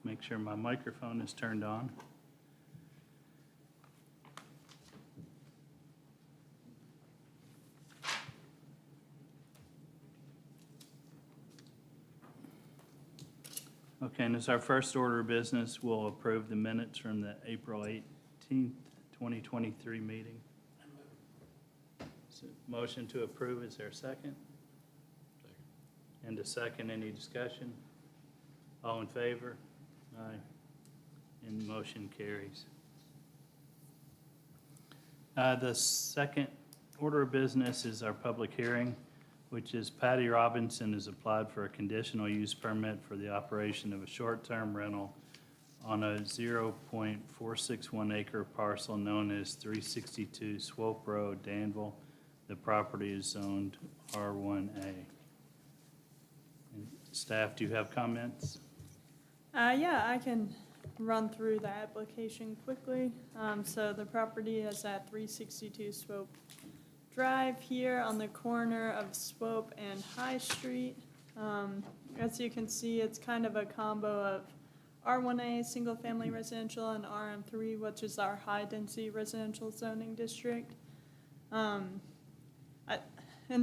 make sure my microphone is turned on. Okay, and as our first order of business, we'll approve the minutes from the April 18th, 2023 meeting. So, motion to approve, is there a second? Second. And a second, any discussion? All in favor? Aye. And motion carries. The second order of business is our public hearing, which is Patty Robinson has applied for a conditional use permit for the operation of a short-term rental on a 0.461 acre parcel known as 362 Swope Road, Danville. The property is zoned R1A. And staff, do you have comments? Yeah, I can run through the application quickly. So the property is at 362 Swope Drive here on the corner of Swope and High Street. As you can see, it's kind of a combo of R1A, single-family residential, and RM3, which is our high-density residential zoning district. And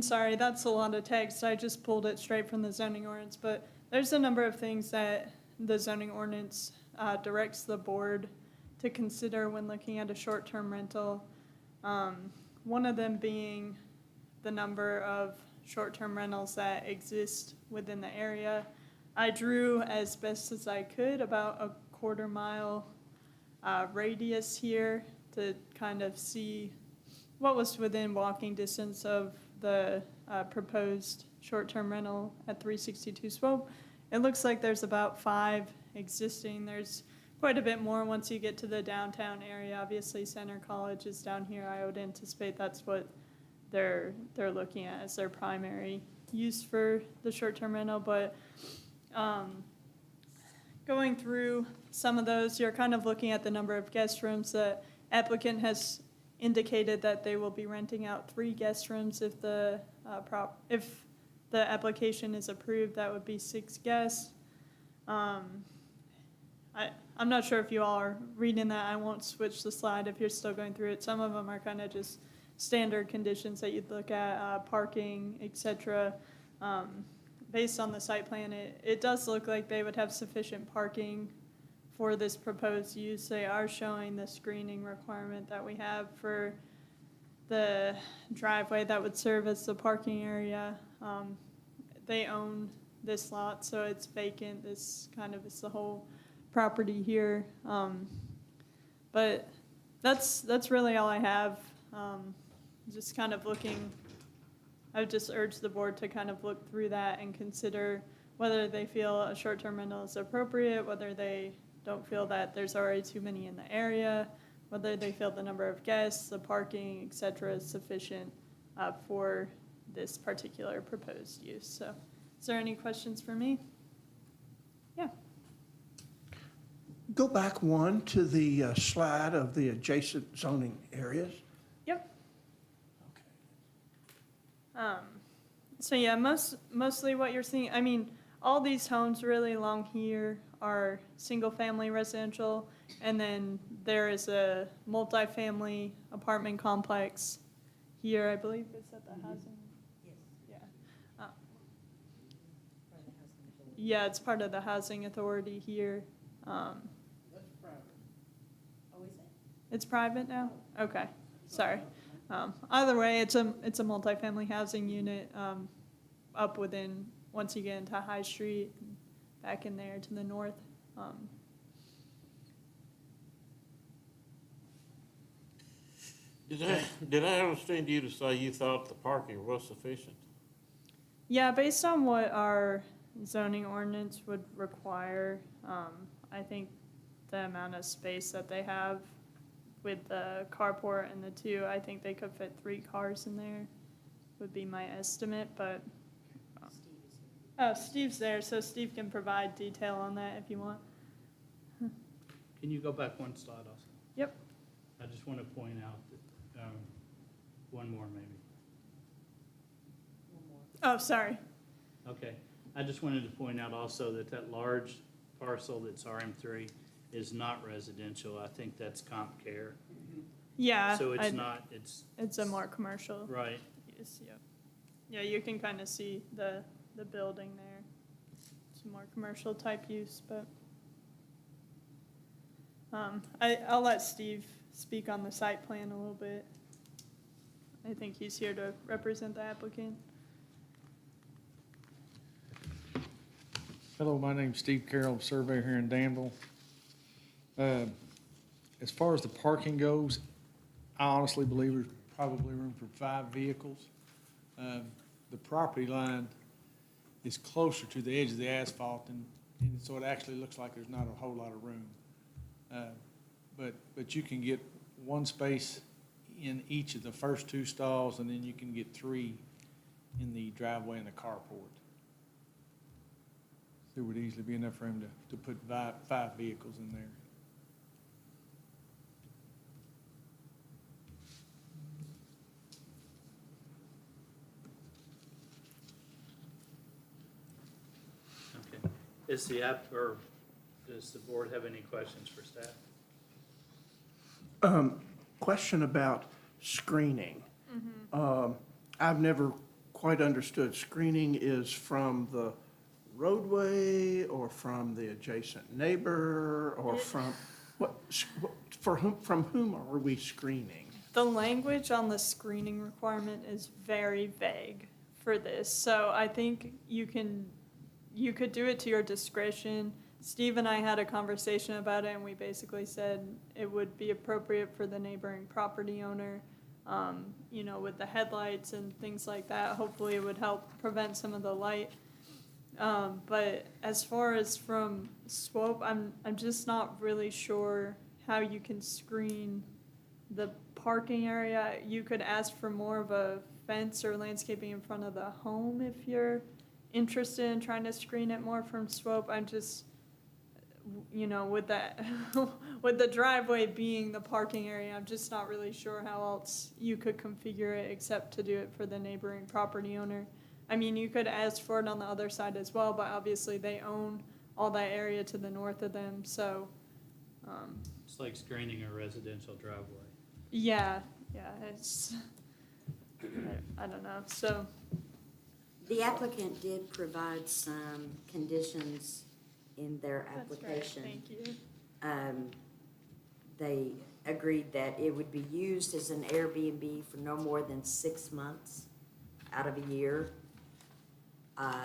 sorry, that's a lot of text. I just pulled it straight from the zoning ordinance, but there's a number of things that the zoning ordinance directs the board to consider when looking at a short-term rental. One of them being the number of short-term rentals that exist within the area. I drew as best as I could about a quarter-mile radius here to kind of see what was within walking distance of the proposed short-term rental at 362 Swope. It looks like there's about 5 existing. There's quite a bit more once you get to the downtown area. Obviously, Center College is down here. I would anticipate that's what they're looking at as their primary use for the short-term rental. But going through some of those, you're kind of looking at the number of guest rooms. The applicant has indicated that they will be renting out 3 guest rooms if the application is approved. That would be 6 guests. I'm not sure if you all are reading that. I won't switch the slide if you're still going through it. Some of them are kind of just standard conditions that you'd look at, parking, etc. Based on the site plan, it does look like they would have sufficient parking for this proposed use. They are showing the screening requirement that we have for the driveway that would serve as the parking area. They own this lot, so it's vacant. This kind of is the whole property here. But that's really all I have. Just kind of looking, I would just urge the board to kind of look through that and consider whether they feel a short-term rental is appropriate, whether they don't feel that there's already too many in the area, whether they feel the number of guests, the parking, etc. is sufficient for this particular proposed use. So is there any questions for me? Yeah. Go back one to the slide of the adjacent zoning areas. Yep. Okay. So yeah, mostly what you're seeing, I mean, all these homes really along here are single-family residential, and then there is a multifamily apartment complex here, I believe. Is that the housing? Yes. Yeah. Yeah, it's part of the housing authority here. That's private. Oh, is it? It's private now? Okay, sorry. Either way, it's a multifamily housing unit up within, once you get into High Street, back in there to the north. Did I understand you to say you thought the parking was sufficient? Yeah, based on what our zoning ordinance would require, I think the amount of space that they have with the carport and the 2, I think they could fit 3 cars in there, would be my estimate, but. Oh, Steve's there, so Steve can provide detail on that if you want. Can you go back one slide also? Yep. I just want to point out that, one more maybe. Oh, sorry. Okay. I just wanted to point out also that large parcel that's RM3 is not residential. I think that's comp care. Yeah. So it's I'd- not, it's, It's a more commercial right. use, yeah. Yeah, you can kind of see the building there. It's a more commercial type use, but. I'll let Steve speak on the site plan a little bit. I think he's here to represent the applicant. Hello, my name's Steve Carroll, surveyor here in Danville. As far as the parking goes, I honestly believe there's probably room for 5 vehicles. The property line is closer to the edge of the asphalt, and so it actually looks like there's not a whole lot of room. But you can get 1 space in each of the first 2 stalls, and then you can get 3 in the driveway and the carport. There would easily be enough room to put 5 vehicles in there. Okay. Does the board have any questions for staff? Question about screening. I've never quite understood. Screening is from the roadway or from the adjacent neighbor or from, from whom are we screening? The language on the screening requirement is very vague for this, so I think you could do it to your discretion. Steve and I had a conversation about it, and we basically said it would be appropriate for the neighboring property owner, with the headlights and things like that. Hopefully it would help prevent some of the light. But as far as from SWOPE, I'm just not really sure how you can screen the parking area. You could ask for more of a fence or landscaping in front of the home if you're interested in trying to screen it more from SWOPE. I'm just, with that, with the driveway being the parking area, I'm just not really sure how else you could configure it except to do it for the neighboring property owner. I mean, you could ask for it on the other side as well, but obviously they own all that area to the north of them, so. It's like screening a residential driveway. Yeah, it's, I don't know, so. The applicant did provide some conditions in their That's right, application. thank you. They agreed that it would be used as an Airbnb for no more than 6 months out of a year.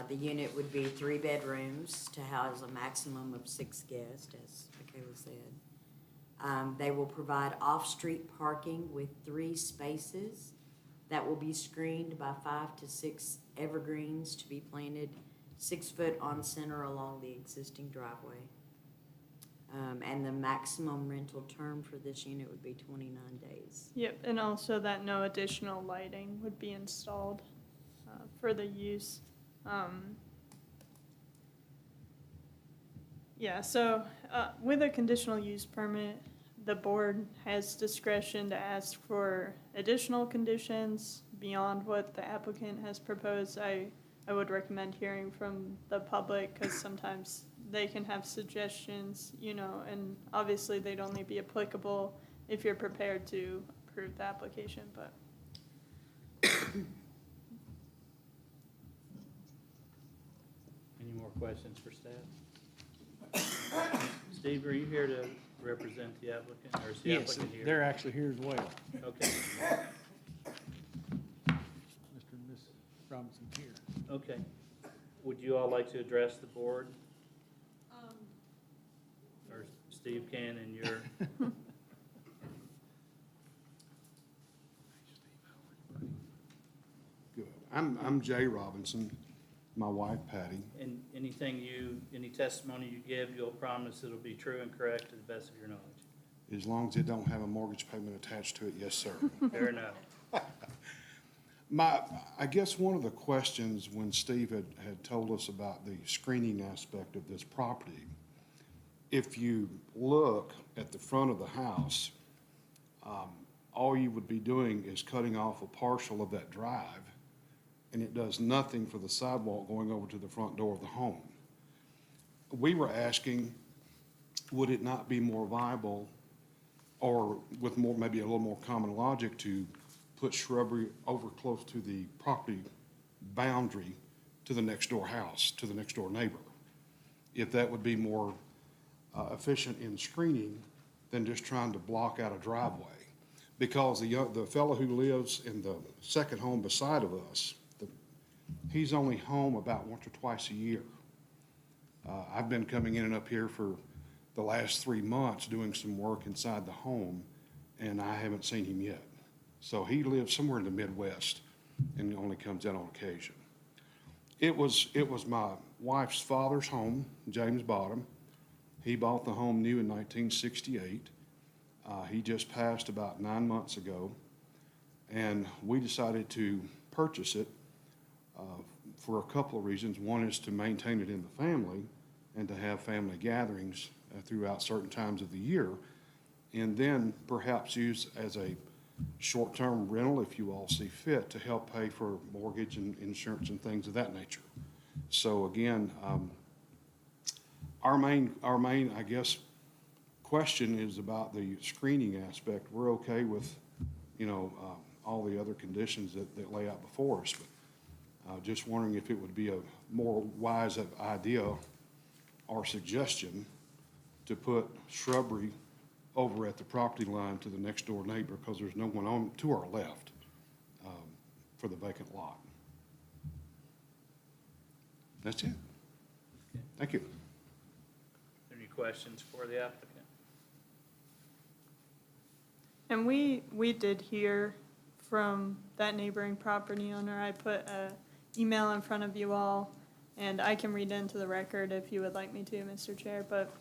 The unit would be 3 bedrooms to house a maximum of 6 guests, as Michaela said. They will provide off-street parking with 3 spaces that will be screened by 5 to 6 evergreens to be planted 6 foot on center along the existing driveway. And the maximum rental term for this unit would be 29 days. Yep, and also that no additional lighting would be installed for the use. Yeah, so with a conditional use permit, the board has discretion to ask for additional conditions beyond what the applicant has proposed. I would recommend hearing from the public because sometimes they can have suggestions, and obviously they'd only be applicable if you're prepared to approve the application, but. Any more questions for staff? Steve, are you here to represent the applicant, or is the Yes, applicant here? they're actually here as well. Okay, Mr. and Miss Robinson's here. okay. Would you all like to address the board? Or Steve can, and you're, Good. I'm Jay Robinson, my wife Patty. and any testimony you give, you'll promise it'll be true and correct to the best of your knowledge? As long as it don't have a mortgage payment attached to it, yes, sir. Fair enough. I guess one of the questions when Steve had told us about the screening aspect of this property, if you look at the front of the house, all you would be doing is cutting off a partial of that drive, and it does nothing for the sidewalk going over to the front door of the home. we were asking, would it not be more viable, or with more, maybe a little more common logic, to put shrubbery over close to the property boundary to the next door house, to the next door neighbor? If that would be more efficient in screening than just trying to block out a driveway. Because the fellow who lives in the second home beside of us, he's only home about once or twice a year. I've been coming in and up here for the last 3 months doing some work inside the home, and I haven't seen him yet. So he lives somewhere in the Midwest and only comes in on occasion. It was my wife's father's home, James Bottom. He bought the home new in 1968. He just passed about 9 months ago, and we decided to purchase it for a couple of reasons. One is to maintain it in the family and to have family gatherings throughout certain times of the year, and then perhaps use as a short-term rental, if you all see fit, to help pay for mortgage and insurance and things of that nature. So again, our main, I guess, question is about the screening aspect. We're okay with, all the other conditions that lay out before us, but just wondering if it would be a more wise idea or suggestion to put shrubbery over at the property line to the next door neighbor, because there's no one on to our left for the vacant lot. That's it. Okay. Thank you. Are there any questions for the applicant? And we did hear from that neighboring property owner. I put a email in front of you all, and I can read into the record if you would like me to, Mr. Chair, but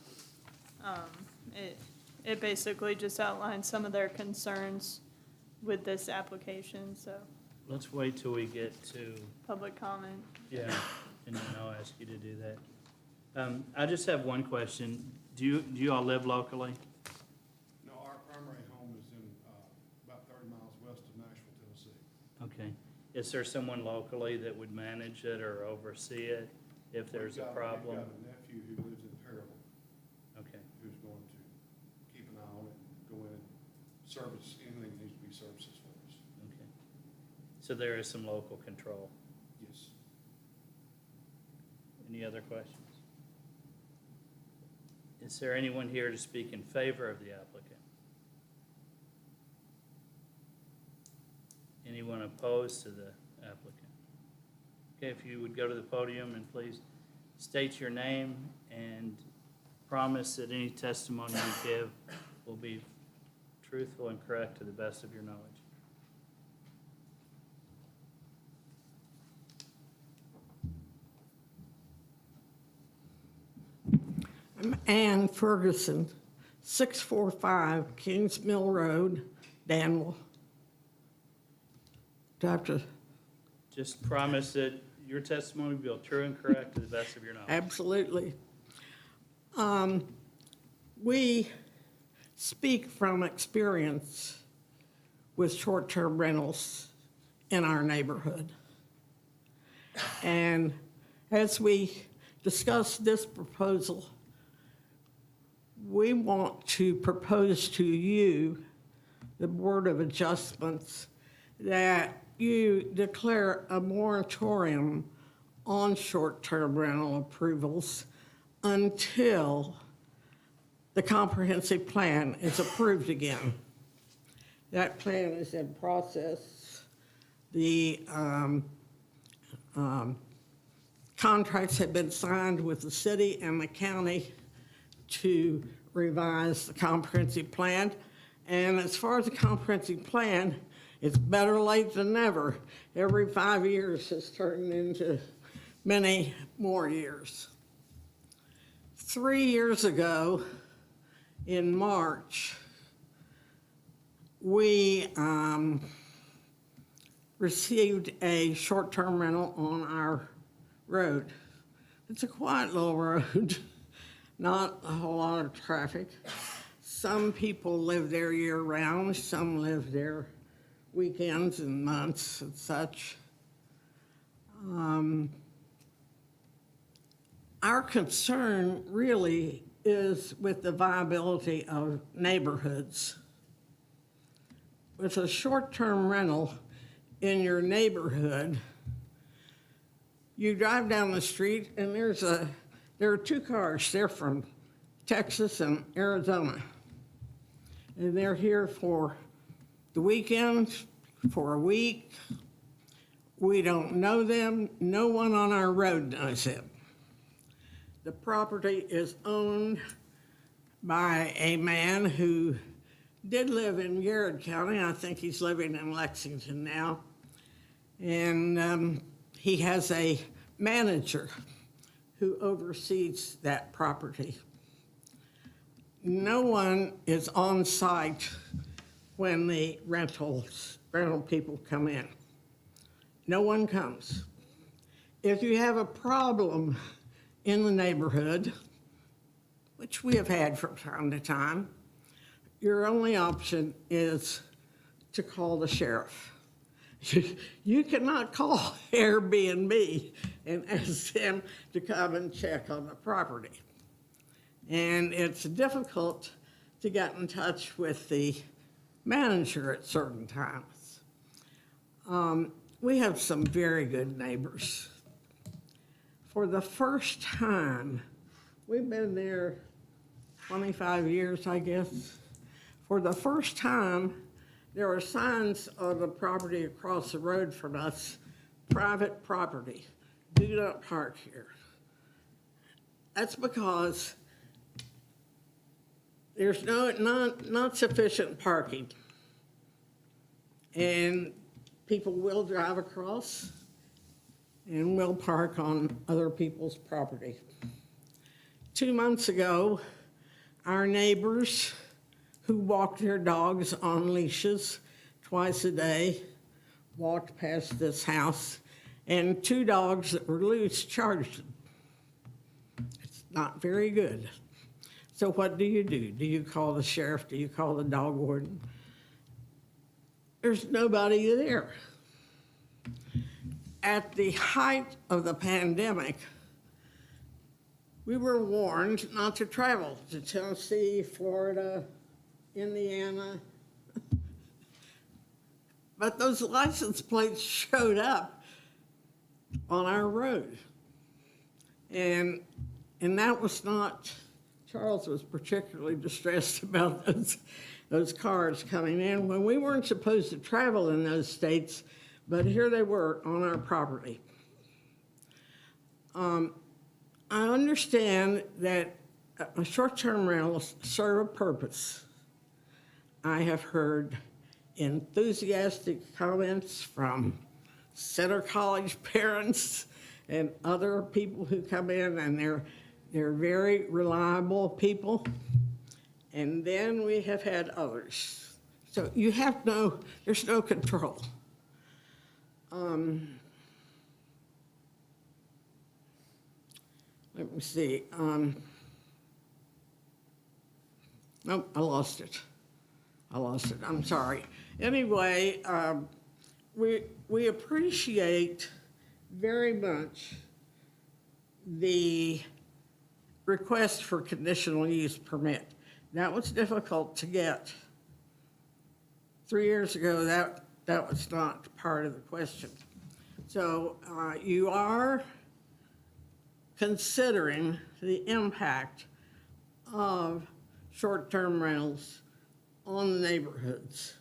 it basically just outlines some of their concerns with this application, so Let's wait till we get to, public comment. yeah, and then I'll ask you to do that. I just have one question. Do you all live locally? No, our primary home is in about 30 miles west of Nashville, Tennessee. Okay. Is there someone locally that would manage it or oversee it if there's a problem? We've got a nephew who lives in Perryville, Okay, who's going to keep an eye on it and go in and service anything that needs to be services for us. okay. So there is some local control. Yes. Any other questions? Is there anyone here to speak in favor of the applicant? Anyone opposed to the applicant? Okay, if you would go to the podium and please state your name and promise that any testimony you give will be truthful and correct to the best of your knowledge. I'm Ann Ferguson, 645 Kings Mill Road, Danville. Do I have to? Just promise that your testimony will be true and correct to the best of your knowledge. Absolutely. We speak from experience with short-term rentals in our neighborhood. And as we discuss this proposal, we want to propose to you, the Board of Adjustments, that you declare a moratorium on short-term rental approvals until the comprehensive plan is approved again. That plan is in process. The contracts have been signed with the city and the county to revise the comprehensive plan. And as far as the comprehensive plan, it's better late than never. Every 5 years has turned into many more years. 3 years ago, in March, we received a short-term rental on our road. It's a quiet little road, not a whole lot of traffic. Some people live there year-round, some live there weekends and months and such. Our concern really is with the viability of neighborhoods. With a short-term rental in your neighborhood, you drive down the street and there are two cars. They're from Texas and Arizona. And they're here for the weekend, for a week. We don't know them. No one on our road knows them. The property is owned by a man who did live in Garrett County. I think he's living in Lexington now. And he has a manager who oversees that property. No one is on site when the rental people come in. No one comes. If you have a problem in the neighborhood, which we have had from time to time, your only option is to call the sheriff. You cannot call Airbnb and ask them to come and check on the property. And it's difficult to get in touch with the manager at certain times. We have some very good neighbors. For the first time, we've been there 25 years, I guess. For the first time, there were signs on the property across the road from us, private property, do not park here. That's because there's not sufficient parking. And people will drive across and will park on other people's property. 2 months ago, our neighbors who walked their dogs on leashes twice a day walked past this house, and 2 dogs that were loose charged them. It's not very good. So what do? Do you call the sheriff? Do you call the dog warden? There's nobody there. At the height of the pandemic, we were warned not to travel to Tennessee, Florida, Indiana. But those license plates showed up on our road. And that was not, Charles was particularly distressed about those cars coming in when we weren't supposed to travel in those states, but here they were on our property. I understand that short-term rentals serve a purpose. I have heard enthusiastic comments from Center College parents and other people who come in, and they're very reliable people. And then we have had others. So there's no control. Let me see. Nope, I lost it. I'm sorry. Anyway, we appreciate very much the request for conditional use permit. That was difficult to get. 3 years ago, that was not part of the question. So you are considering the impact of short-term rentals on the neighborhoods.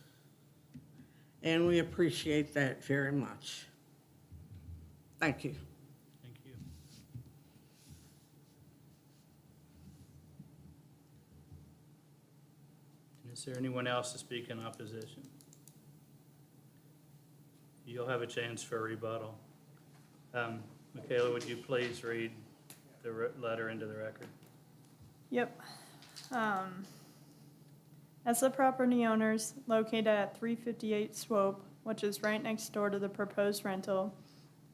And we appreciate that very much. Thank you. Thank you. Is there anyone else to speak in opposition? You'll have a chance for a rebuttal. Michaela, would you please read the letter into the record? Yep. As the property owners located at 358 Swope, which is right next door to the proposed rental,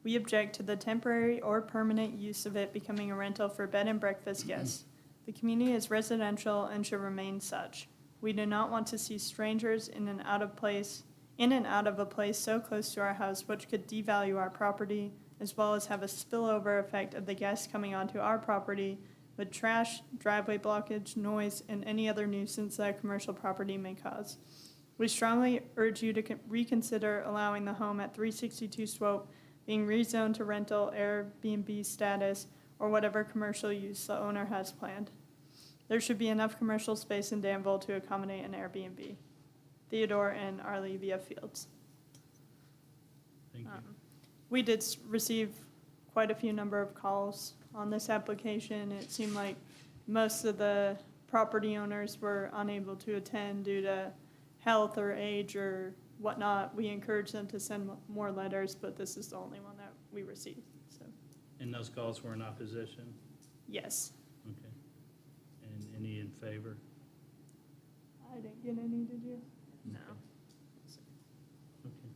we object to the temporary or permanent use of it becoming a rental for bed and breakfast guests. The community is residential and should remain such. We do not want to see strangers in and out of a place so close to our house, which could devalue our property as well as have a spillover effect of the guests coming onto our property with trash, driveway blockage, noise, and any other nuisance that a commercial property may cause. We strongly urge you to reconsider allowing the home at 362 Swope being rezoned to rental, Airbnb status, or whatever commercial use the owner has planned. There should be enough commercial space in Danville to accommodate an Airbnb. Theodore and Arlevia Fields. Thank you. We did receive quite a few number of calls on this application. It seemed like most of the property owners were unable to attend due to health or age or whatnot. We encouraged them to send more letters, but this is the only one that we received, so, And those calls were in opposition? yes. Okay. And any in favor? I didn't get any, did you? No. Okay.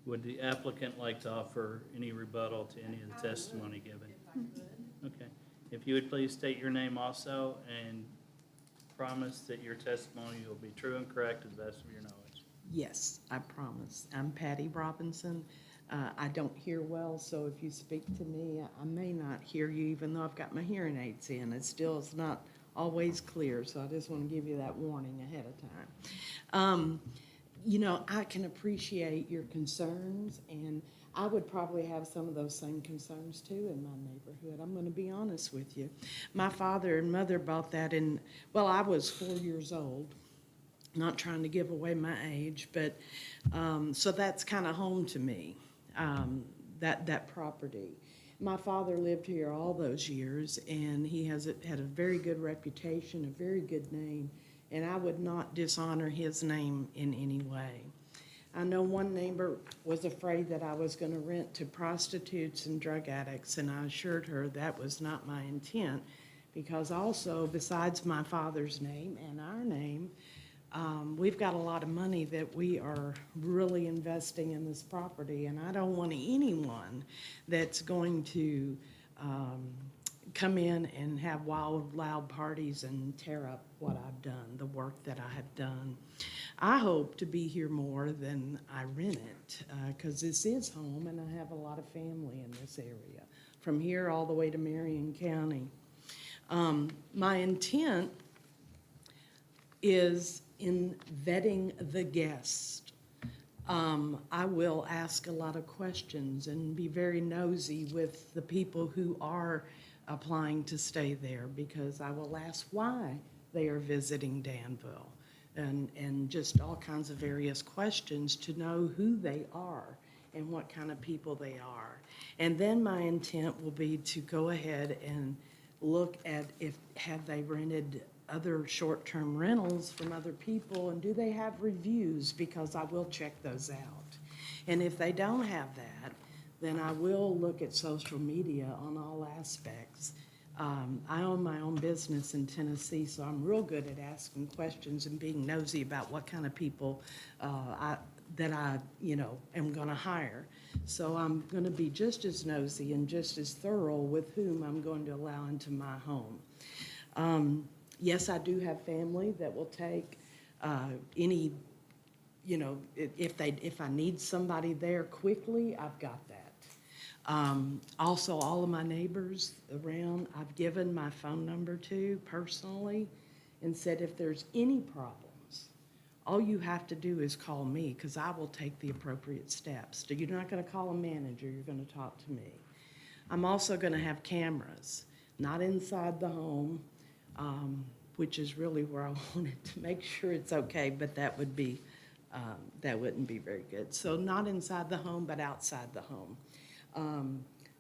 Would the applicant like to offer any rebuttal to any of the testimony given? Okay. If you would please state your name also and promise that your testimony will be true and correct to the best of your knowledge. Yes, I promise. I'm Patty Robinson. I don't hear well, so if you speak to me, I may not hear you, even though I've got my hearing aids in. It still is not always clear, so I just want to give you that warning ahead of time. You know, I can appreciate your concerns, and I would probably have some of those same concerns too in my neighborhood. I'm going to be honest with you. My father and mother bought that well, I was 4 years old. Not trying to give away my age, but so that's kind of home to me, that property. My father lived here all those years, and he had a very good reputation, a very good name, and I would not dishonor his name in any way. I know one neighbor was afraid that I was going to rent to prostitutes and drug addicts, and I assured her that was not my intent, because also, besides my father's name and our name, we've got a lot of money that we are really investing in this property, and I don't want anyone that's going to come in and have wild, loud parties and tear up what I've done, the work that I have done. I hope to be here more than I rent it, because this is home, and I have a lot of family in this area, from here all the way to Marion County. My intent is in vetting the guest. I will ask a lot of questions and be very nosy with the people who are applying to stay there, because I will ask why they are visiting Danville and just all kinds of various questions to know who they are and what kind of people they are. And then my intent will be to go ahead and look at have they rented other short-term rentals from other people, and do they have reviews, because I will check those out. And if they don't have that, then I will look at social media on all aspects. I own my own business in Tennessee, so I'm real good at asking questions and being nosy about what kind of people I am going to hire. So I'm going to be just as nosy and just as thorough with whom I'm going to allow into my home. Yes, I do have family that will take any, if I need somebody there quickly, I've got that. Also, all of my neighbors around, I've given my phone number to personally and said if there's any problems, all you have to do is call me, because I will take the appropriate steps. You're not going to call a manager, you're going to talk to me. I'm also going to have cameras, not inside the home, which is really where I wanted to make sure it's okay, but that wouldn't be very good. So not inside the home, but outside the home.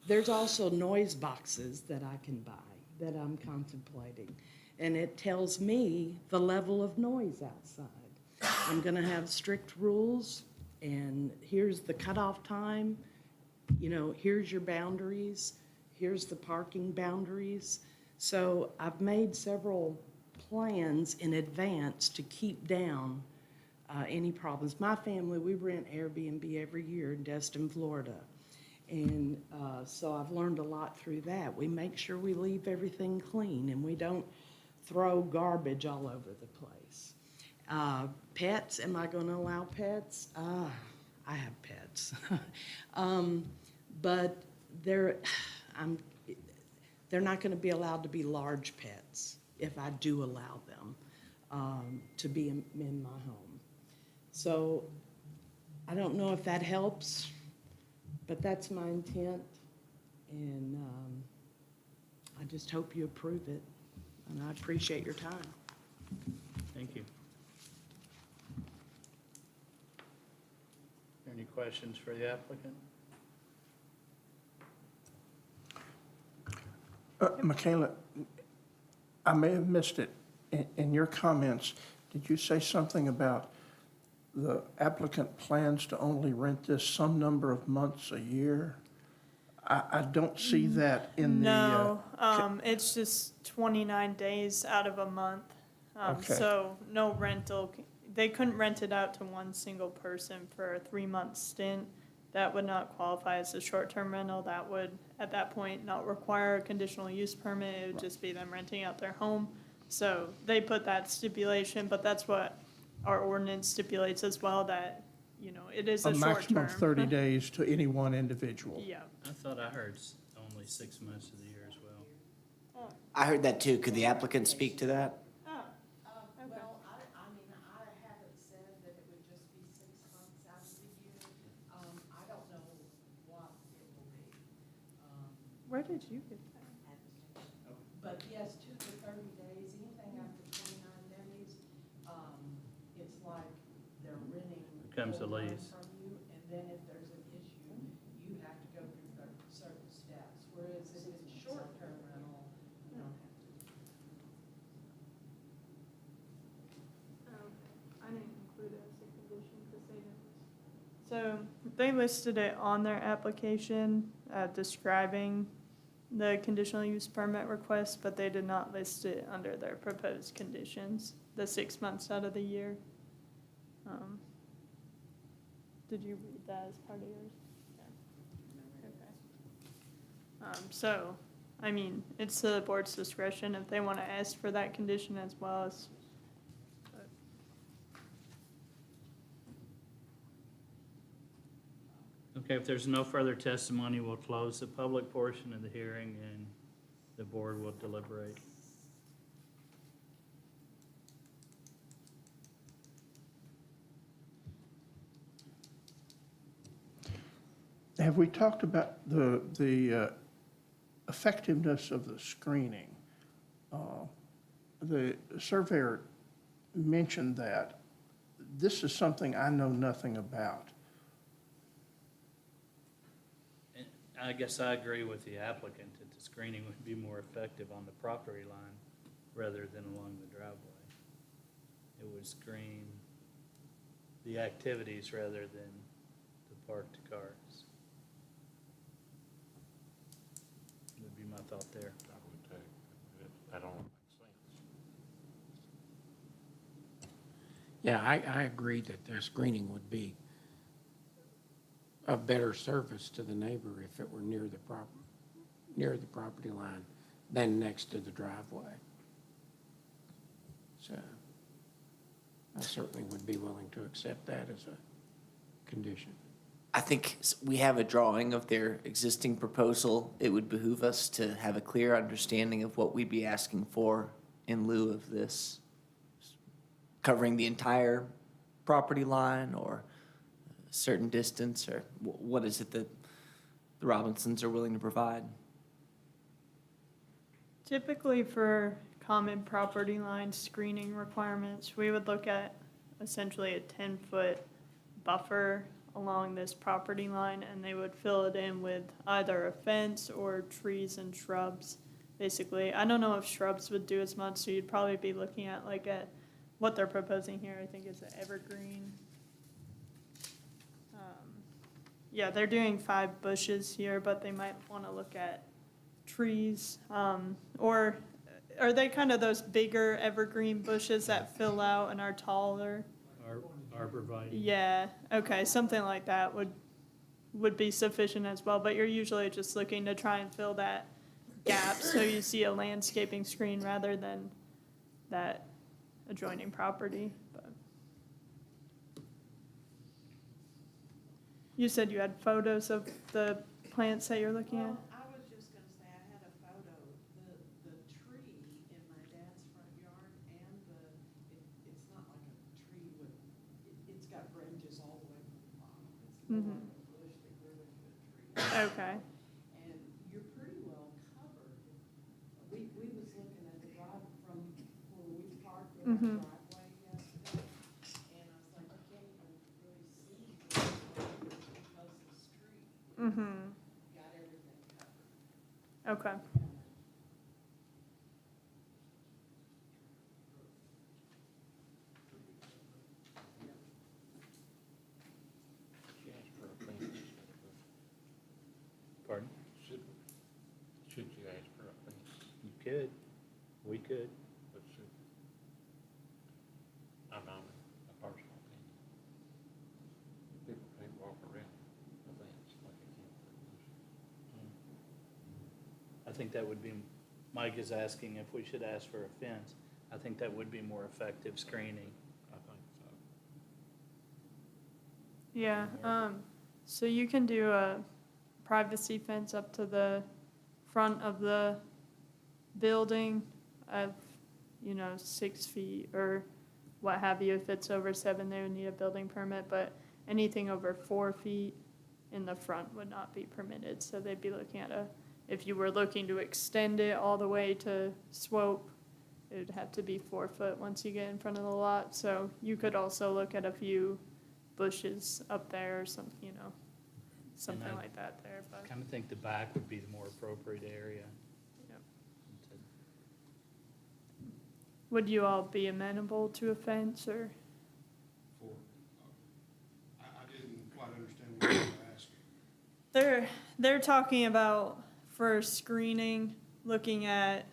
There's also noise boxes that I can buy that I'm contemplating, and it tells me the level of noise outside. I'm going to have strict rules, and here's the cutoff time. Here's your boundaries. Here's the parking boundaries. So I've made several plans in advance to keep down any problems. My family, we rent Airbnb every year in Destin, Florida. And so I've learned a lot through that. We make sure we leave everything clean, and we don't throw garbage all over the place. Pets, am I going to allow pets? I have pets. But they're, I'm, they're not gonna be allowed to be large pets if I do allow them, to be in my home. So I don't know if that helps, but that's my intent, and, I just hope you approve it, and I appreciate your time. Thank you. Any questions for the applicant? Michaela, I may have missed it. In your comments, did you say something about the applicant plans to only rent this some number of months a year? I don't see that in the. No, it's just 29 days out of a month. Okay. So no rental, they couldn't rent it out to one single person for a 3-month stint. That would not qualify as a short-term rental. That would, at that point, not require a conditional use permit. It would just be them renting out their home. So they put that stipulation, but that's what our ordinance stipulates as well, that, you know, it is a short term. maximum of 30 days to any one individual. Yeah. I thought I heard only 6 months of the year as well. I heard that too. Could the applicant speak to that? Well, I mean, I haven't said that it would just be 6 months out of the year. I don't know what it will be. Where did you get that? But yes, 2 to 30 days, anything after 29 days, it's like they're renting. Becomes a full time lease. From you, and then if there's an issue, you have to go through certain steps, whereas if it's short-term rental, you don't have to. I didn't include it as a condition because they didn't. So they listed it on their application, describing the conditional use permit request, but they did not list it under their proposed conditions, the 6 months out of the year. Did you read that as part of yours? Yeah. Okay. So, I mean, it's the board's discretion if they want to ask for that condition as well as. Okay, if there's no further testimony, we'll close the public portion of the hearing and the board will deliberate. Have we talked about the effectiveness of the screening? The surveyor mentioned that. This is something I know nothing about. And I guess I agree with the applicant that the screening would be more effective on the property line rather than along the driveway. It would screen the activities rather than the parked cars. Would be my thought there. I would too. That don't make sense. Yeah, I agree that the screening would be a better service to the neighbor if it were near the property line than next to the driveway. So I certainly would be willing to accept that as a condition. I think we have a drawing of their existing proposal. It would behoove us to have a clear understanding of what we'd be asking for in lieu of this, covering the entire property line or a certain distance, or what is it that the Robinsons are willing to provide? Typically for common property line screening requirements, we would look at essentially a 10-foot buffer along this property line, and they would fill it in with either a fence or trees and shrubs, basically. I don't know if shrubs would do as much, so you'd probably be looking at like what they're proposing here, I think is an evergreen. Yeah, they're doing 5 bushes here, but they might want to look at trees, or are they kind of those bigger evergreen bushes that fill out and are taller? Arborvitae. Yeah, okay, something like that would be sufficient as well, but you're usually just looking to try and fill that gap, so you see a landscaping screen rather than that adjoining property, but. You said you had photos of the plants that you're looking at? Well, I was just gonna say, I had a photo, the tree in my dad's front yard and it's not like a tree with, it's got branches all the way to the bottom. It's more like a bush that grew into a tree. Okay. And you're pretty well covered. We was looking at the drive from where we parked in our Mhm. driveway yesterday, and I was like, I can't even really see this because the street Mm-hmm. got everything covered. Okay. She asked for a fence instead of Pardon? should you ask for a fence? You could, we could. But should, I'm on a personal opinion. People can't walk around a fence like they can for a bush. I think that would be, Mike is asking if we should ask for a fence. I think that would be more effective screening. I think so. Yeah, so you can do a privacy fence up to the front of the building of, 6 feet or what have you. If it's over 7, they would need a building permit, but anything over 4 feet in the front would not be permitted. So they'd be looking at if you were looking to extend it all the way to Swope, it would have to be 4 foot once you get in front of the lot. So you could also look at a few bushes up there or something, something I like that there, but. Kind of think the back would be the more appropriate area. Yep. Would you all be amenable to a fence or? I didn't quite understand what you were asking. They're talking about for screening, looking at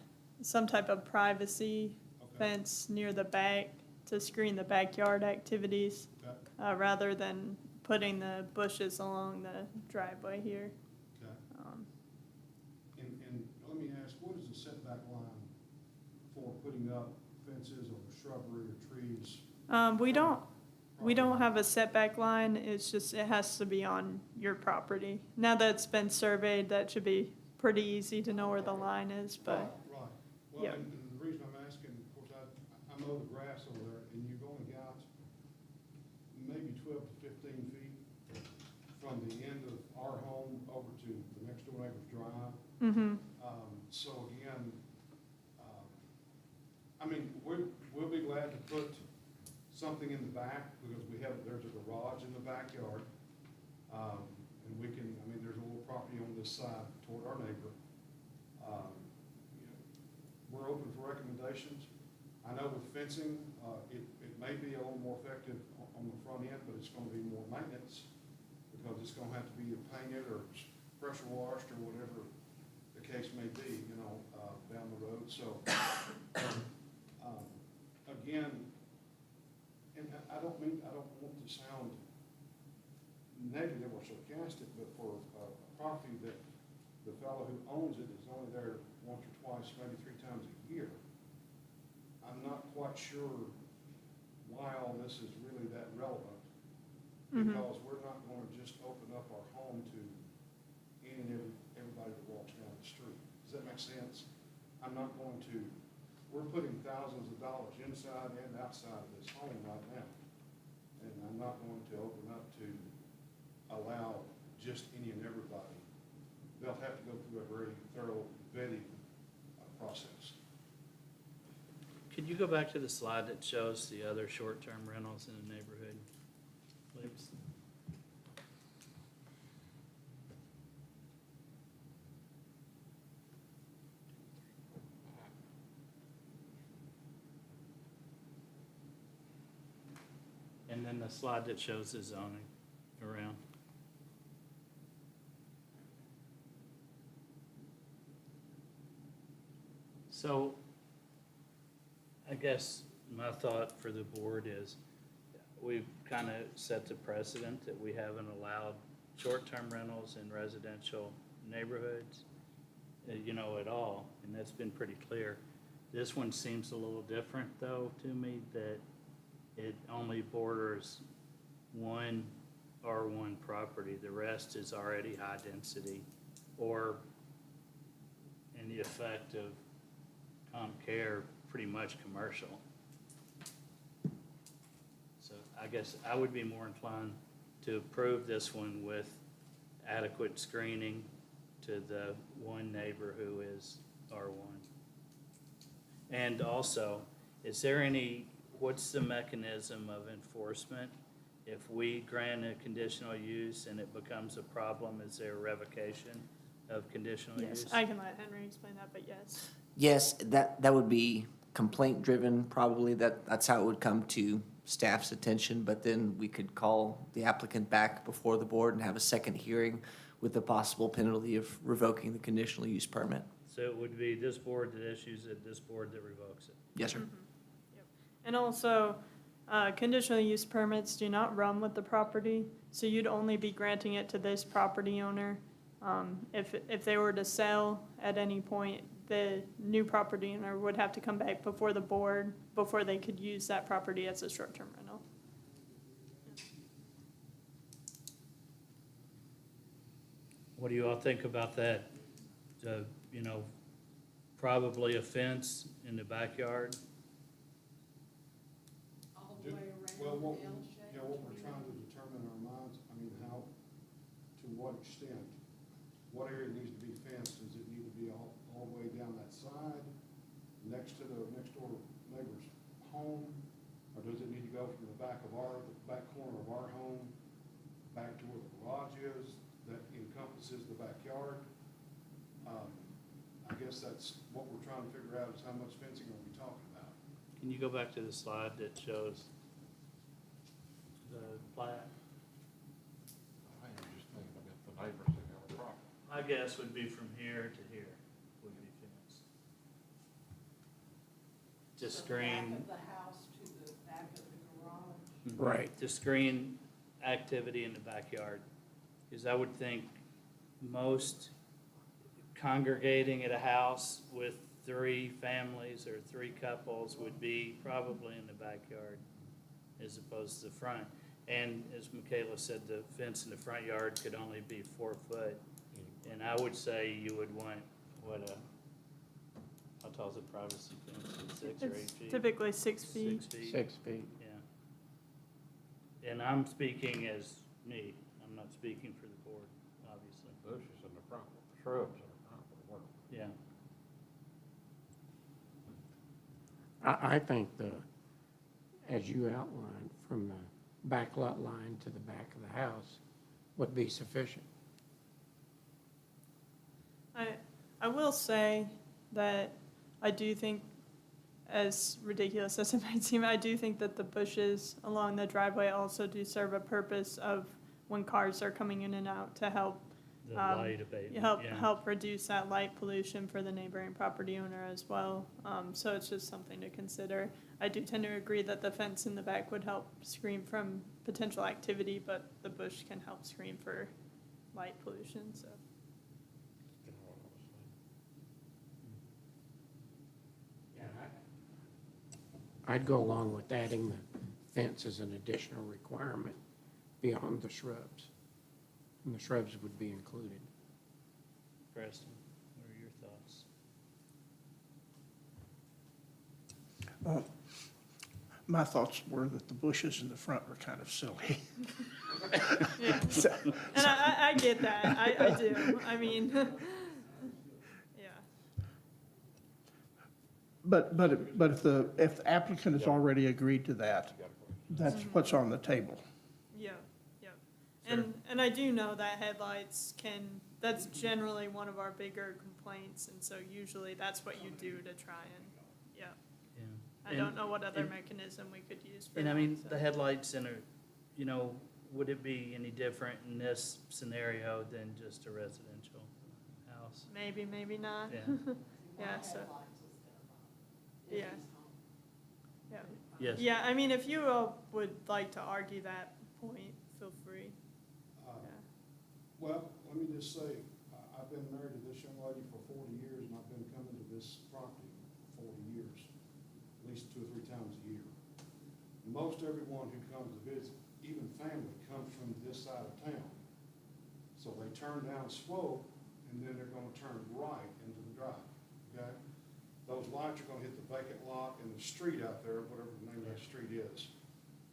some type of privacy Okay. fence near the back to screen the backyard activities, Okay. rather than putting the bushes along the driveway here. Okay. Um, And let me ask, what is the setback line for putting up fences or shrubbery or trees? We don't have a setback line, it's just, it has to be on your property. Now that it's been surveyed, that should be pretty easy to know where the line is, but, Right. Well, Yep. and the reason I'm asking, of course, I mow the grass over there, and you've only got maybe 12 to 15 feet from the end of our home over to the next door neighbor's drive. mm-hmm, So again, I mean, we'll be glad to put something in the back, because there's a garage in the backyard. And we can, there's a little property on this side toward our neighbor. We're open for recommendations. I know with fencing, it may be a little more effective on the front end, but it's gonna be more maintenance, because it's gonna have to be painted or pressure washed or whatever the case may be, down the road. So, again, and I don't want to sound negative or sarcastic, but for a property that the fellow who owns it is only there once or twice, maybe 3 times a year, I'm not quite sure why all this is really that relevant, because we're not going to just open up our home to any and everybody that walks down the street. Does that make sense? We're putting thousands of dollars inside and outside of this home right now, and I'm not going to open up to allow just any and everybody. They'll have to go through a very thorough vetting process. Could you go back to the slide that shows the other short-term rentals in the neighborhood, please? And then the slide that shows the zoning around. So, I guess my thought for the board is, we've kind of set the precedent that we haven't allowed short-term rentals in residential neighborhoods, at all, and that's been pretty clear. This one seems a little different, though, to me, that it only borders one R1 property. The rest is already high density or in the effect of ComCare, pretty much commercial. So I guess I would be more inclined to approve this one with adequate screening to the one neighbor who is R1. And also, is there what's the mechanism of enforcement? If we grant a conditional use and it becomes a problem, is there a revocation of conditional use? Yes, I can let Henry explain that, but yes. Yes, that would be complaint driven, probably. That's how it would come to staff's attention, but then we could call the applicant back before the board and have a second hearing with the possible penalty of revoking the conditional use permit. So it would be this board that issues it, this board that revokes it. Yes, sir. Yep. And also, conditional use permits do not run with the property, so you'd only be granting it to this property owner. If they were to sell at any point, the new property owner would have to come back before the board before they could use that property as a short-term rental. What do you all think about that? Probably a fence in the backyard? Well, what we're trying to determine in our minds, I mean, to what extent, what area needs to be fenced? Does it need to be all the way down that side, next to the next door neighbor's home? Or does it need to go from the back corner of our home, back to where the garage is, that encompasses the backyard? I guess that's what we're trying to figure out, is how much fencing are we talking about? Can you go back to the slide that shows the plat? I am just thinking about the neighbors that have a problem. My guess would be from here to here would be fenced. To screen. the house to the back of the garage. Right. To screen activity in the backyard. Because I would think most congregating at a house with 3 families or 3 couples would be probably in the backyard as opposed to the front. And as Michaela said, the fence in the front yard could only be 4 foot. And I would say you would want, how tall is a privacy fence? 6 or 8 It's feet? typically 6 feet. 6 feet. 6 feet. Yeah. And I'm speaking as me. I'm not speaking for the board, obviously. Bushes in the front, shrubs in the front would work. Yeah. I think as you outlined, from the back lot line to the back of the house would be sufficient. I will say that I do think, as ridiculous as it might seem, I do think that the bushes along the driveway also do serve a purpose of when cars are coming in and out to help The light abatement, yeah. help reduce that light pollution for the neighboring property owner as well. So it's just something to consider. I do tend to agree that the fence in the back would help screen from potential activity, but the bush can help screen for light pollution, so. I'd go along with adding the fence as an additional requirement beyond the shrubs. And the shrubs would be included. Preston, what are your thoughts? My thoughts were that the bushes in the front were kind of silly. Yeah. So- And I get that, I do, I mean, yeah. But if the applicant has already agreed to that, that's what's on the table. Yeah, yeah. And I do know that headlights that's generally one of our bigger complaints, and so usually that's what you do to try and, yeah. Yeah. I don't know what other and- mechanism we could use for And I that, mean, so. the headlights would it be any different in this scenario than just a residential house? Maybe, maybe not. Yeah. Yeah, so. Yeah. Yeah. Yes. Yeah, I mean, if you all would like to argue that point, feel free. Yeah. Well, let me just say, I've been married to this young lady for 40 years, and I've been coming to this property for 40 years, at least 2 or 3 times a year. Most everyone who comes to visit even family come from this side of town. So they turn down slope, and then they're gonna turn right into the drive, okay? Those lights are gonna hit the vacant lot and the street out there, whatever the name of that street is.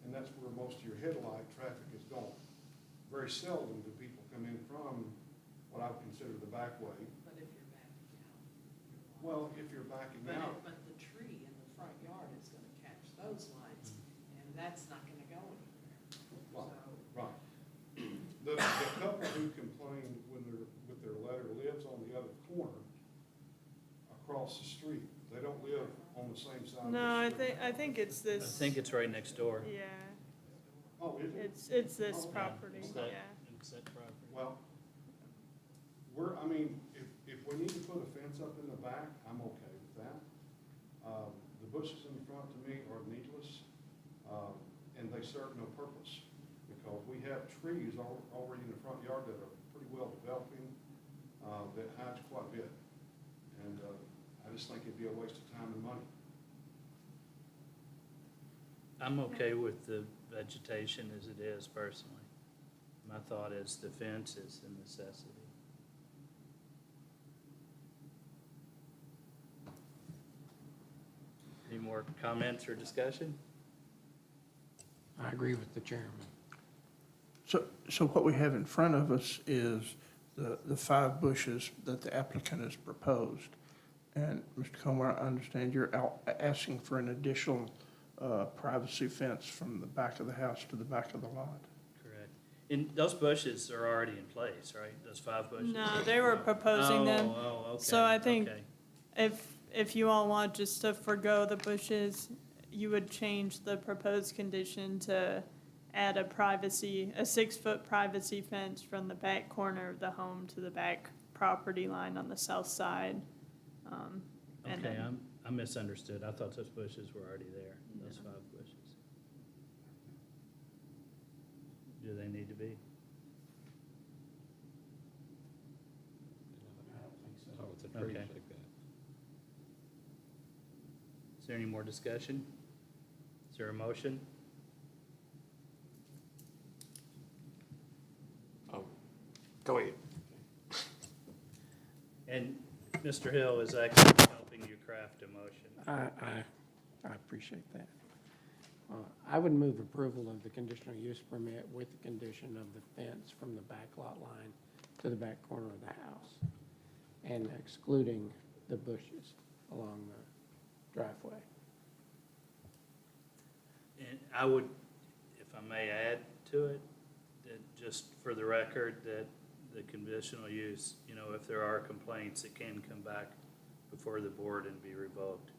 And that's where most of your headlight traffic is going. Very seldom do people come in from what I would consider the back way. But if you're backing out. Well, if you're backing out, But the tree in the front yard is gonna catch those lights, and that's not gonna go anywhere. right, So, right. The couple who complained with their letter lives on the other corner across the street. They don't live on the same side of No, the street. I think it's I this. think it's right next door. Yeah, Oh, is it? it's this Oh, okay. property, It's that- yeah. It's that property. Well, if we need to put a fence up in the back, I'm okay with that. The bushes in the front to me are needless, and they serve no purpose. Because we have trees already in the front yard that are pretty well developing, that hides quite a bit. And, I just think it'd be a waste of time and money. I'm okay with the vegetation as it is personally. My thought is the fence is a necessity. Any more comments or discussion? I agree with the chairman. So what we have in front of us is the 5 bushes that the applicant has proposed. And Mr. Comer, I understand you're asking for an additional privacy fence from the back of the house to the back of the lot. Correct. And those bushes are already in place, right? Those 5 bushes? No, they were proposing them. Oh, okay. So I think okay. if you all want just to forgo the bushes, you would change the proposed condition to add a 6-foot privacy fence from the back corner of the home to the back property line on the south side. And Okay, then- I misunderstood. I thought those bushes were already there, those 5 bushes. Do they need to be? I don't think so. Oh, it's a tree Okay. like that. Is there any more discussion? Is there a motion? Oh, go ahead. And Mr. Hill is actually helping you craft a motion. I appreciate that. I would move approval of the conditional use permit with the condition of the fence from the back lot line to the back corner of the house, and excluding the bushes along the driveway. And I would, if I may add to it, that just for the record, that the conditional use, if there are complaints, it can come back before the board and be revoked.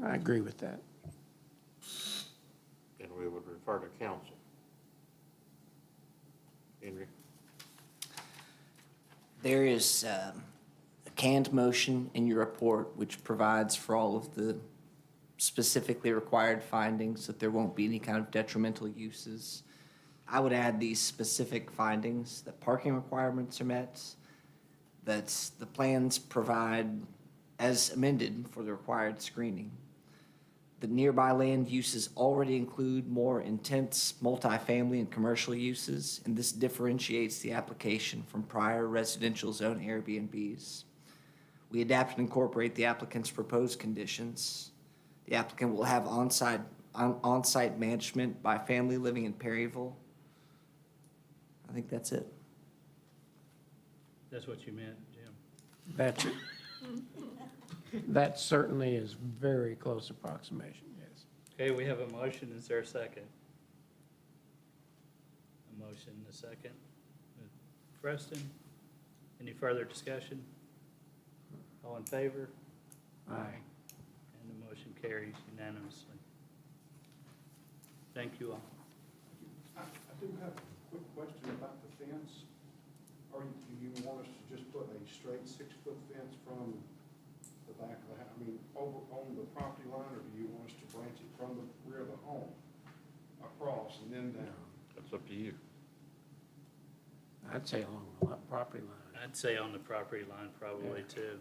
I agree with that. And we would refer to council. Henry? There is a canned motion in your report which provides for all of the specifically required findings, that there won't be any kind of detrimental uses. I would add these specific findings: that parking requirements are met, that the plans provide, as amended, for the required screening. The nearby land uses already include more intense multifamily and commercial uses, and this differentiates the application from prior residential zone Airbnbs. We adapt and incorporate the applicant's proposed conditions. The applicant will have on-site management by family living in Perryville. I think that's it. That's what you meant, Jim? That's it. That certainly is very close approximation, yes. Okay, we have a motion. Is there a second? A motion, a second. Preston, any further discussion? All in favor? Aye. And the motion carries unanimously. Thank you all. I do have a quick question about the fence. Do you want us to just put a straight 6-foot fence from the back of the house, over on the property line, or do you want us to branch it from the rear of the home across and then down? That's up to you. I'd say along the property line. I'd say on the property line probably too.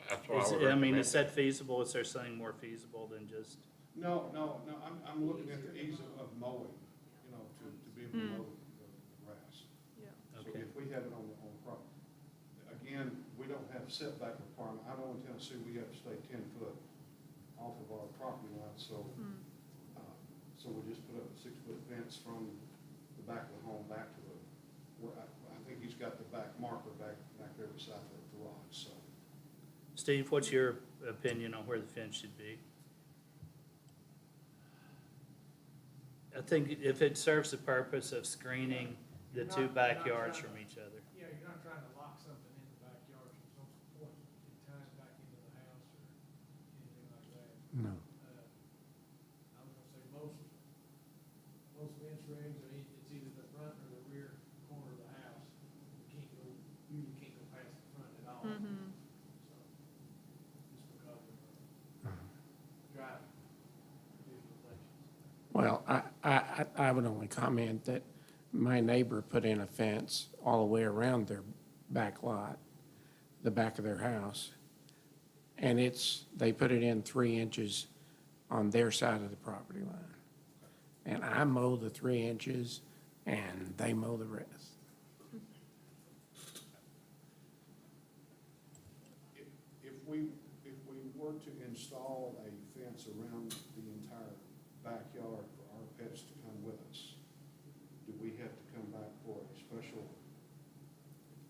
That's what I would Is recommend. that feasible? Is there something more feasible than just No, I'm looking at the ease of mowing, to be able to mow the grass. Yeah. So Okay. if we have it on the property, again, we don't have setback requirement. I know in Tennessee, we have to stay 10 foot off of our property line, so, so we just put up a 6-foot fence from the back of the home back to the, where I think he's got the back marker back there beside the garage, so. Steve, what's your opinion on where the fence should be? I think if it serves the purpose of screening the two backyards from each other. Yeah, you're not trying to lock something in the backyard from some point in time back into the house or anything like that. No. I was gonna say most fence rings, it's either the front or the rear corner of the house. Usually can't go past the front at all. Mm-hmm. So, just because of driving visualizations. Well, I would only comment that my neighbor put in a fence all the way around their back lot, the back of their house. And they put it in 3 inches on their side of the property line. And I mow the 3 inches and they mow the rest. If we were to install a fence around the entire backyard for our pets to come with us, do we have to come back for a special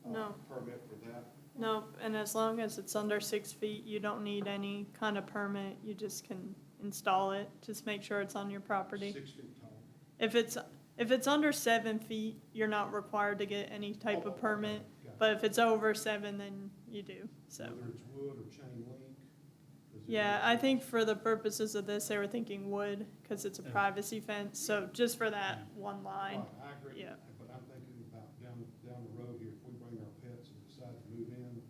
No. permit for that? Nope, and as long as it's under 6 feet, you don't need any kind of permit, you just can install it, just make sure it's on your property. 6 feet tall? If it's under 7 feet, you're not required to get any type of permit, but if it's over 7, then you do, so. Whether it's wood or chain link? does it Yeah, matter? I think for the purposes of this, they were thinking wood, because it's a privacy fence, so just for that one line. Right, I agree, Yeah. but I'm thinking about down the road here, if we bring our pets and decide to move in,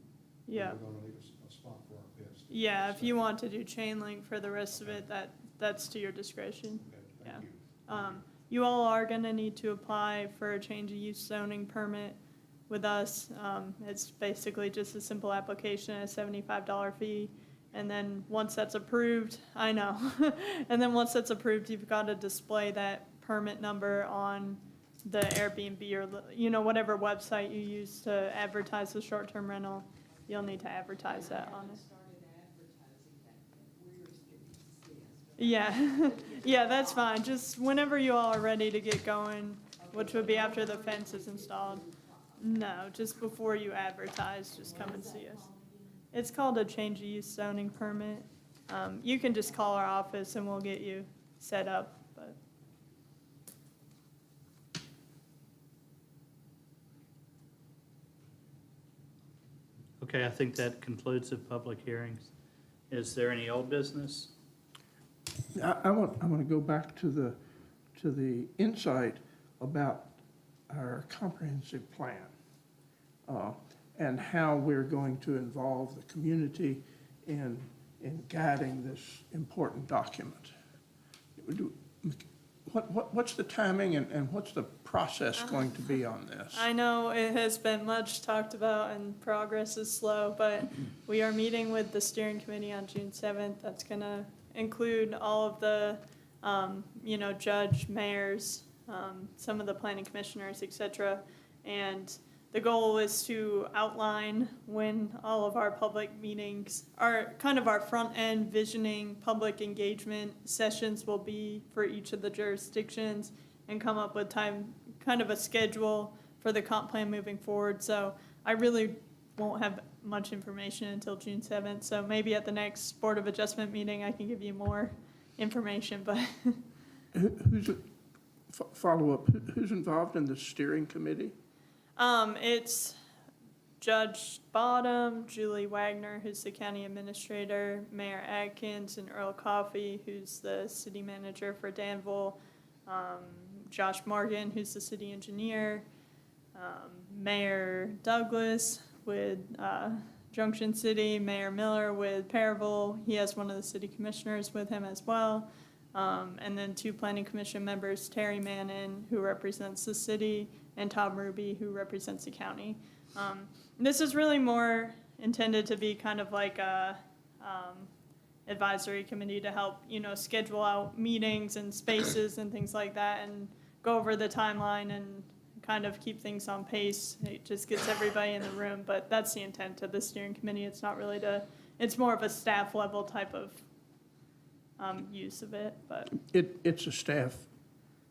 Yeah. we're gonna need a spot for our pets. to Yeah, if stay. you want to do chain link for the rest of it, that's to your discretion. Okay, Yeah. thank you. You all are gonna need to apply for a change of use zoning permit with us. It's basically just a simple application, a $75 fee. And then once that's approved, I know, and then once that's approved, you've got to display that permit number on the Airbnb or, whatever website you use to advertise the short-term rental. You'll need to advertise that on it. Yeah, yeah, that's fine. Just whenever you all are ready to get going, which would be after the fence is installed. No, just before you advertise, just come and see us. It's called a change of use zoning permit. You can just call our office and we'll get you set up, but. Okay, I think that concludes the public hearings. Is there any old business? I want to go back to the insight about our comprehensive plan and how we're going to involve the community in guiding this important document. What's the timing and what's the process going to be on this? I know it has been much talked about and progress is slow, but we are meeting with the steering committee on June 7th. That's going to include all of the, judge, mayors, some of the planning commissioners, et cetera. And the goal is to outline when all of our public meetings are kind of our front-end visioning public engagement sessions will be for each of the jurisdictions and come up with kind of a schedule for the comp plan moving forward. So I really won't have much information until June 7th. So maybe at the next Board of Adjustment meeting, I can give you more information, but Follow-up, who's involved in the steering committee? It's Judge Bottom, Julie Wagner, who's the county administrator, Mayor Adkins, and Earl Coffey, who's the city manager for Danville, Josh Morgan, who's the city engineer, Mayor Douglas with Junction City, Mayor Miller with Paravel. He has one of the city commissioners with him as well. And then 2 planning commission members, Terry Mannon, who represents the city, and Tom Ruby, who represents the county. This is really more intended to be kind of like a advisory committee to help, schedule out meetings and spaces and things like that, and go over the timeline and kind of keep things on pace. It just gets everybody in the room, but that's the intent of the steering committee. It's not really it's more of a staff level type of use of it, but It's a staff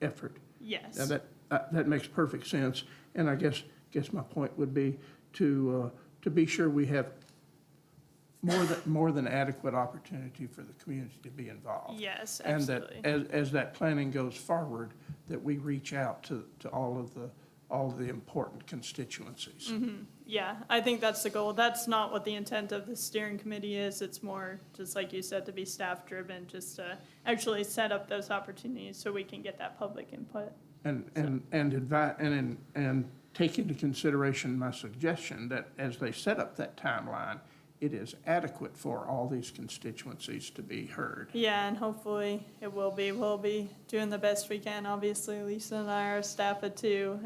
effort. yes. Now, that makes perfect sense, and I guess my point would be to be sure we have more than adequate opportunity for the community to be involved. Yes, And that absolutely. as that planning goes forward, that we reach out to all of the important constituencies. Yeah, I think that's the goal. That's not what the intent of the steering committee is. It's more, just like you said, to be staff-driven, just to actually set up those opportunities so we can get that public input. And take into consideration my suggestion that as they set up that timeline, it is adequate for all these constituencies to be heard. Yeah, and hopefully it will be. We'll be doing the best we can. Obviously, Lisa and I are staff at two,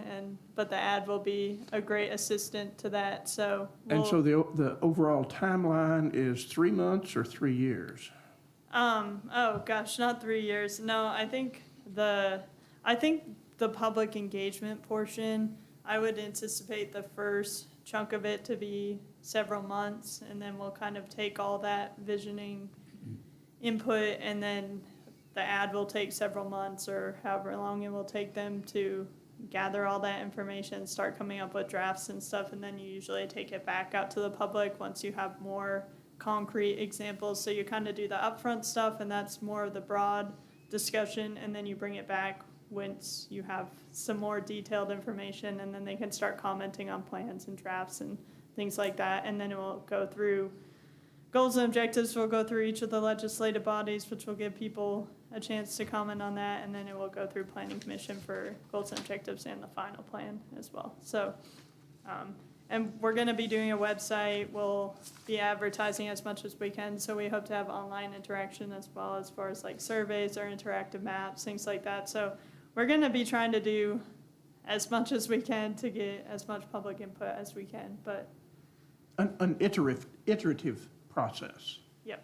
but the ad will be a great assistant to that, so. And so the overall timeline is 3 months or 3 years? Oh gosh, not 3 years. No, I think the public engagement portion, I would anticipate the first chunk of it to be several months, and then we'll kind of take all that visioning input, and then the ad will take several months or however long it will take them to gather all that information, start coming up with drafts and stuff, and then you usually take it back out to the public once you have more concrete examples. So you kind of do the upfront stuff, and that's more of the broad discussion, and then you bring it back once you have some more detailed information, and then they can start commenting on plans and drafts and things like that. And then it will go through goals and objectives. We'll go through each of the legislative bodies, which will give people a chance to comment on that, and then it will go through planning commission for goals and objectives and the final plan as well. So, and we're going to be doing a website. We'll be advertising as much as we can, so we hope to have online interaction as well, as far as like surveys or interactive maps, things like that. So we're going to be trying to do as much as we can to get as much public input as we can, but An iterative process. yep.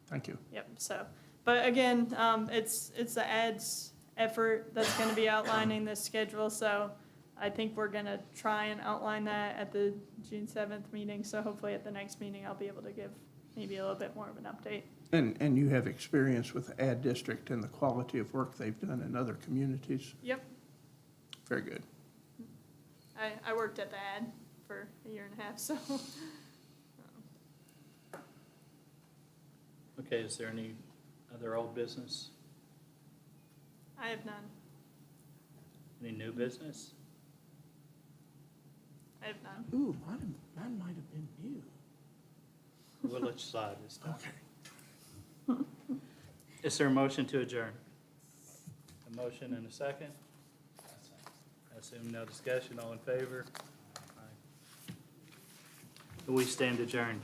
Thank you. Yep, so, but again, it's the ads effort that's gonna be outlining this schedule, so I think we're gonna try and outline that at the June 7th meeting, so hopefully at the next meeting, I'll be able to give maybe a little bit more of an update. And you have experience with the ad district and the quality of work they've done in other communities? Yep, Very good. I worked at the ad for a year and a half, so. Okay, is there any other old business? I have none, Any new business? I have none. Ooh, mine might have been new. We'll let you slide this time. Is there a motion to adjourn? A motion and a second? I assume no discussion, all in favor? Aye. We stand adjourned.